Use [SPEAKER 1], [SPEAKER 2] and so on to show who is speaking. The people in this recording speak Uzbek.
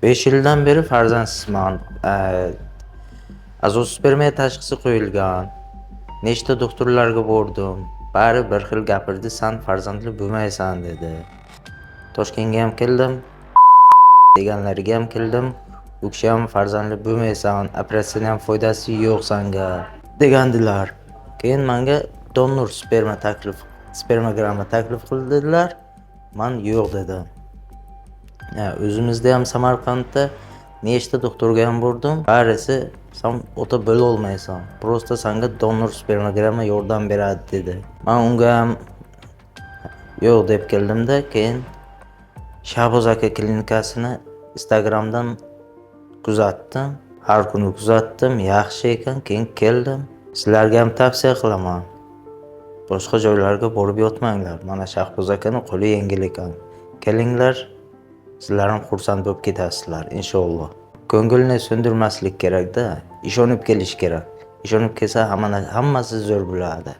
[SPEAKER 1] 5 yildan beri farzandsizman. Azospermiya tashxisi qo'yilgan. Nechta doktorlarga bordim. Bari bir xil gapirdi, "Sen farzandli bo'lmaysan" dedi. Toshkentga ham keldim, deganlariga ham keldim. U kishi ham "Farzandli bo'lmaysan, operatsiyadan ham foydasi yo'q sanga" degandilar. Keyin menga donor spermogramma taklif qildilar. Men yo'q dedim. O'zimizda ham Samarqandda nechta doktorga ham bordim. Barisi "Sen ota bo'lolmaysan. Prosta senga donor spermogramma yordam beradi" dedi. Men unga ham yo'q deb keldimda, keyin Shahboz aka klinikasini Instagramdan kuzatdim. Har kuni kuzatdim, yaxshi ekan, keyin keldim. Sizlarga ham tavsiya qilaman. Boshqa joylarga borib yotmanglar. Mana Shahboz akaning qo'li yengil ekan. Kelinglar, sizlar ham xursand bo'lib ketasizlar inshaalloh. Ko'ngilni so'ndirmaslik kerak-da, ishonib kelish kerak. Ishonib kelsa hammasi zo'r bo'ladi.